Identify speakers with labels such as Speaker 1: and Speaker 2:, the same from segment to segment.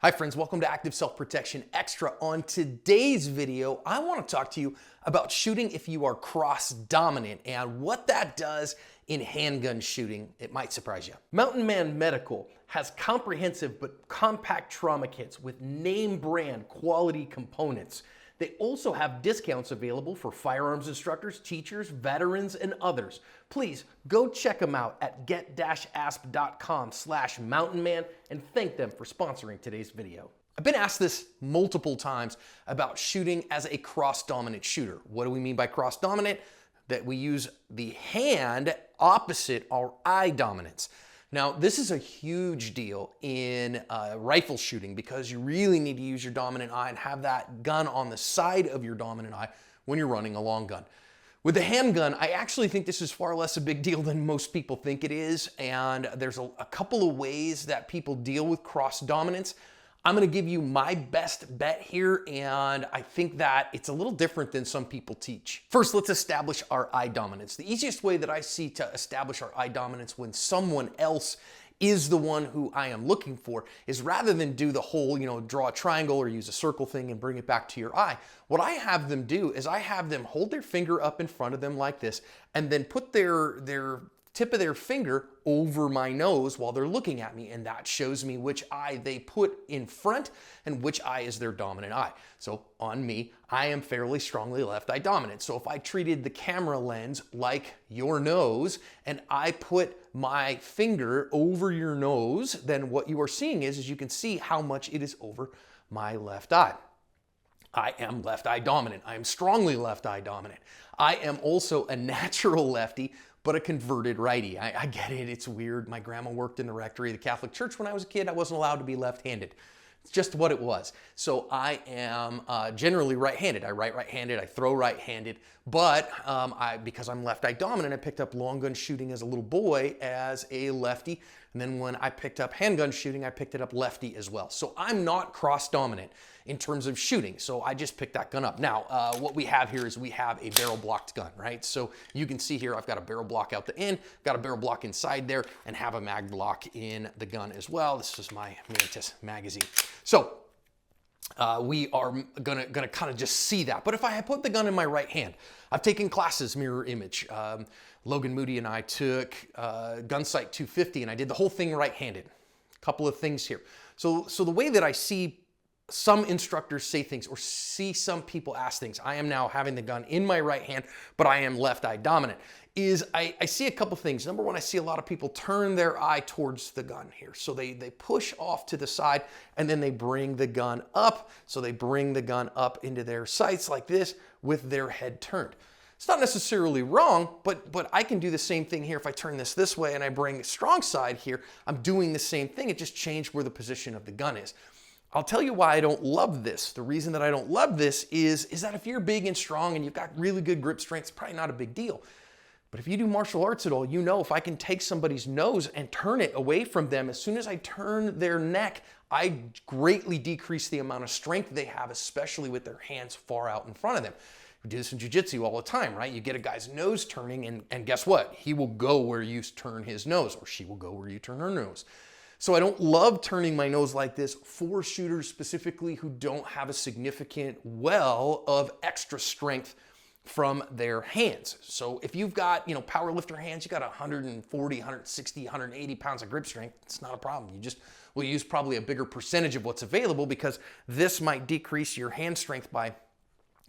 Speaker 1: Hi friends, welcome to Active Self-Protection Extra. On today's video, I want to talk to you about shooting if you are cross-dominant and what that does in handgun shooting. It might surprise you.
Speaker 2: Mountain Man Medical has comprehensive but compact trauma kits with name brand quality components. They also have discounts available for firearms instructors, teachers, veterans, and others. Please go check them out at get-asp.com/mountainman and thank them for sponsoring today's video.
Speaker 1: I've been asked this multiple times about shooting as a cross-dominant shooter. What do we mean by cross-dominant? That we use the hand opposite our eye dominance. Now, this is a huge deal in rifle shooting because you really need to use your dominant eye and have that gun on the side of your dominant eye when you're running a long gun. With the handgun, I actually think this is far less a big deal than most people think it is, and there's a couple of ways that people deal with cross dominance. I'm gonna give you my best bet here, and I think that it's a little different than some people teach. First, let's establish our eye dominance. The easiest way that I see to establish our eye dominance when someone else is the one who I am looking for is rather than do the whole, draw a triangle or use a circle thing and bring it back to your eye, what I have them do is I have them hold their finger up in front of them like this and then put their tip of their finger over my nose while they're looking at me, and that shows me which eye they put in front and which eye is their dominant eye. So on me, I am fairly strongly left eye dominant. So if I treated the camera lens like your nose and I put my finger over your nose, then what you are seeing is you can see how much it is over my left eye. I am left eye dominant. I am strongly left eye dominant. I am also a natural lefty, but a converted righty. I get it, it's weird. My grandma worked in the rectory of the Catholic Church when I was a kid. I wasn't allowed to be left-handed. It's just what it was. So I am generally right-handed. I write right-handed, I throw right-handed, but because I'm left eye dominant, I picked up long gun shooting as a little boy as a lefty. And then when I picked up handgun shooting, I picked it up lefty as well. So I'm not cross-dominant in terms of shooting. So I just picked that gun up. Now, what we have here is we have a barrel blocked gun, right? So you can see here, I've got a barrel block out the end, got a barrel block inside there, and have a mag block in the gun as well. This is my Mantis magazine. So we are gonna kind of just see that. But if I had put the gun in my right hand, I've taken classes mirror image. Logan Moody and I took Gunsight 250, and I did the whole thing right-handed. A couple of things here. So the way that I see some instructors say things or see some people ask things, I am now having the gun in my right hand, but I am left eye dominant, is I see a couple things. Number one, I see a lot of people turn their eye towards the gun here. So they push off to the side and then they bring the gun up. So they bring the gun up into their sights like this with their head turned. It's not necessarily wrong, but I can do the same thing here. If I turn this way and I bring strong side here, I'm doing the same thing. It just changed where the position of the gun is. I'll tell you why I don't love this. The reason that I don't love this is that if you're big and strong and you've got really good grip strength, it's probably not a big deal. But if you do martial arts at all, you know if I can take somebody's nose and turn it away from them, as soon as I turn their neck, I greatly decrease the amount of strength they have, especially with their hands far out in front of them. We do this in jiu-jitsu all the time, right? You get a guy's nose turning and guess what? He will go where you turn his nose, or she will go where you turn her nose. So I don't love turning my nose like this for shooters specifically who don't have a significant well of extra strength from their hands. So if you've got, power lifter hands, you got 140, 160, 180 pounds of grip strength, it's not a problem. You just will use probably a bigger percentage of what's available because this might decrease your hand strength by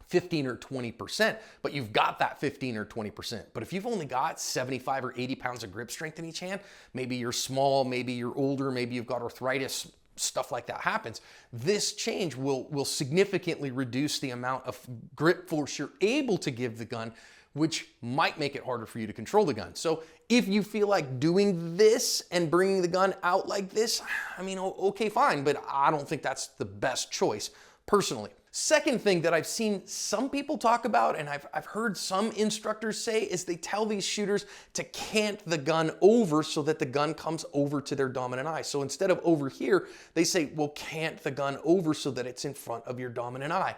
Speaker 1: 15 or 20%, but you've got that 15 or 20%. But if you've only got 75 or 80 pounds of grip strength in each hand, maybe you're small, maybe you're older, maybe you've got arthritis, stuff like that happens, this change will significantly reduce the amount of grip force you're able to give the gun, which might make it harder for you to control the gun. So if you feel like doing this and bringing the gun out like this, okay, fine, but I don't think that's the best choice personally. Second thing that I've seen some people talk about, and I've heard some instructors say, is they tell these shooters to cant the gun over so that the gun comes over to their dominant eye. So instead of over here, they say, well, cant the gun over so that it's in front of your dominant eye.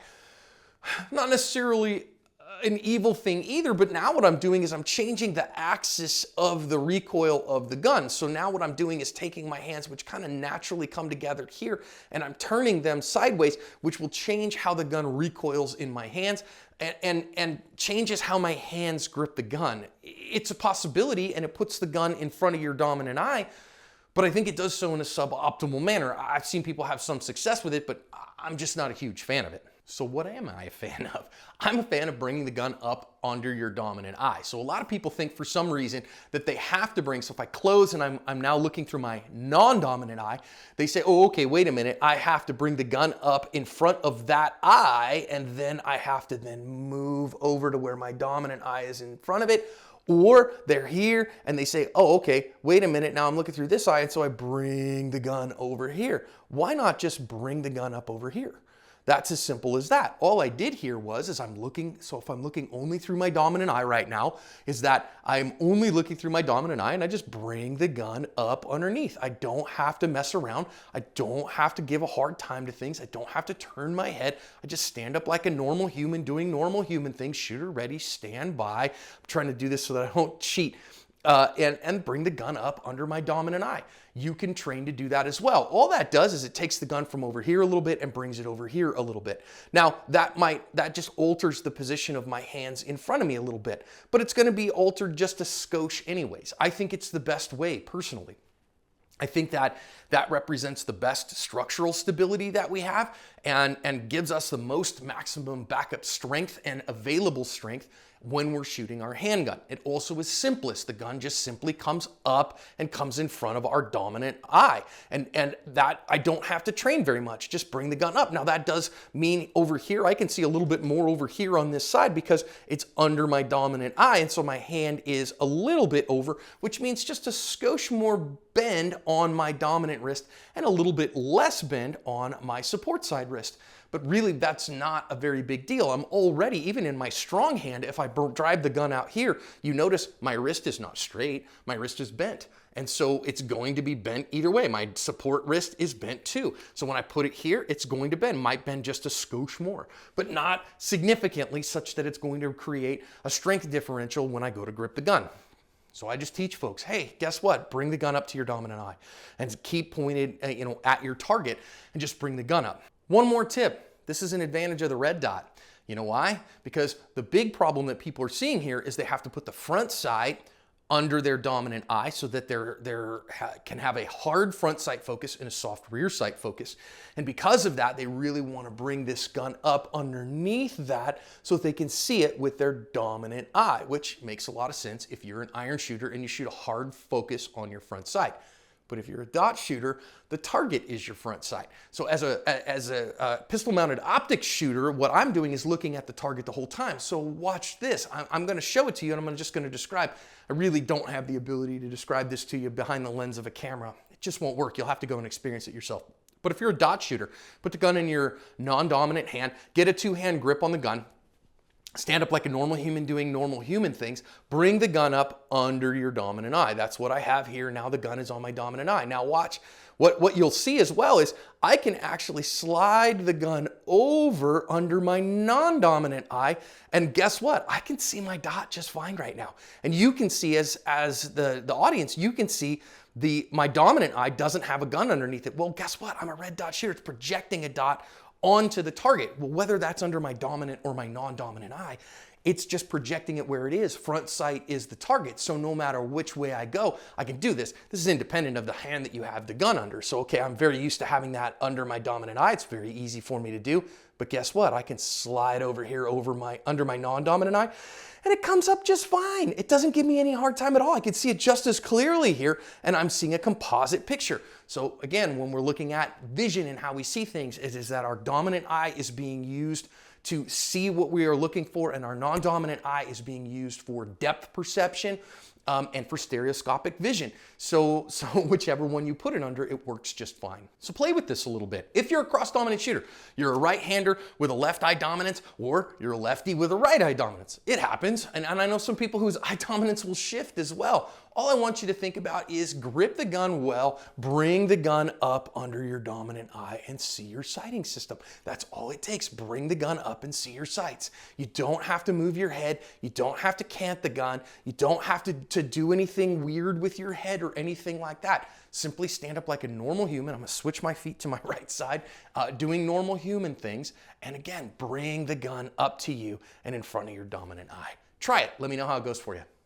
Speaker 1: Not necessarily an evil thing either, but now what I'm doing is I'm changing the axis of the recoil of the gun. So now what I'm doing is taking my hands, which kind of naturally come together here, and I'm turning them sideways, which will change how the gun recoils in my hands and changes how my hands grip the gun. It's a possibility, and it puts the gun in front of your dominant eye, but I think it does so in a suboptimal manner. I've seen people have some success with it, but I'm just not a huge fan of it. So what am I a fan of? I'm a fan of bringing the gun up under your dominant eye. So a lot of people think for some reason that they have to bring, so if I close and I'm now looking through my non-dominant eye, they say, oh, okay, wait a minute, I have to bring the gun up in front of that eye, and then I have to then move over to where my dominant eye is in front of it. Or they're here and they say, oh, okay, wait a minute, now I'm looking through this eye, and so I bring the gun over here. Why not just bring the gun up over here? That's as simple as that. All I did here was, if I'm looking only through my dominant eye right now, is that I'm only looking through my dominant eye, and I just bring the gun up underneath. I don't have to mess around. I don't have to give a hard time to things. I don't have to turn my head. I just stand up like a normal human doing normal human things. Shooter ready, stand by. I'm trying to do this so that I don't cheat. And bring the gun up under my dominant eye. You can train to do that as well. All that does is it takes the gun from over here a little bit and brings it over here a little bit. Now, that just alters the position of my hands in front of me a little bit, but it's going to be altered just a skosh anyways. I think it's the best way, personally. I think that represents the best structural stability that we have and gives us the most maximum backup strength and available strength when we're shooting our handgun. It also is simplest. The gun just simply comes up and comes in front of our dominant eye. And that I don't have to train very much. Just bring the gun up. Now that does mean over here, I can see a little bit more over here on this side because it's under my dominant eye. And so my hand is a little bit over, which means just a skosh more bend on my dominant wrist and a little bit less bend on my support side wrist. But really, that's not a very big deal. I'm already, even in my strong hand, if I drive the gun out here, you notice my wrist is not straight, my wrist is bent. And so it's going to be bent either way. My support wrist is bent too. So when I put it here, it's going to bend. Might bend just a skosh more, but not significantly such that it's going to create a strength differential when I go to grip the gun. So I just teach folks, hey, guess what? Bring the gun up to your dominant eye and keep pointed at your target and just bring the gun up. One more tip. This is an advantage of the red dot. You know why? Because the big problem that people are seeing here is they have to put the front sight under their dominant eye so that they can have a hard front sight focus and a soft rear sight focus. And because of that, they really want to bring this gun up underneath that so that they can see it with their dominant eye, which makes a lot of sense if you're an iron shooter and you shoot a hard focus on your front sight. But if you're a dot shooter, the target is your front sight. So as a pistol-mounted optic shooter, what I'm doing is looking at the target the whole time. So watch this. I'm going to show it to you, and I'm just going to describe. I really don't have the ability to describe this to you behind the lens of a camera. It just won't work. You'll have to go and experience it yourself. But if you're a dot shooter, put the gun in your non-dominant hand, get a two-hand grip on the gun, stand up like a normal human doing normal human things, bring the gun up under your dominant eye. That's what I have here. Now the gun is on my dominant eye. Now watch. What you'll see as well is I can actually slide the gun over under my non-dominant eye, and guess what? I can see my dot just fine right now. And you can see as the audience, you can see my dominant eye doesn't have a gun underneath it. Well, guess what? I'm a red dot shooter. It's projecting a dot onto the target. Well, whether that's under my dominant or my non-dominant eye, it's just projecting it where it is. Front sight is the target. So no matter which way I go, I can do this. This is independent of the hand that you have the gun under. So, okay, I'm very used to having that under my dominant eye. It's very easy for me to do. But guess what? I can slide over here under my non-dominant eye, and it comes up just fine. It doesn't give me any hard time at all. I can see it just as clearly here, and I'm seeing a composite picture. So again, when we're looking at vision and how we see things, it is that our dominant eye is being used to see what we are looking for, and our non-dominant eye is being used for depth perception and for stereoscopic vision. So whichever one you put it under, it works just fine. So play with this a little bit. If you're a cross-dominant shooter, you're a right-hander with a left eye dominance, or you're a lefty with a right eye dominance. It happens, and I know some people whose eye dominance will shift as well. All I want you to think about is grip the gun well, bring the gun up under your dominant eye and see your sighting system. That's all it takes. Bring the gun up and see your sights. You don't have to move your head. You don't have to cant the gun. You don't have to do anything weird with your head or anything like that. Simply stand up like a normal human. I'm gonna switch my feet to my right side, doing normal human things. And again, bring the gun up to you and in front of your dominant eye. Try it. Let me know how it goes for you.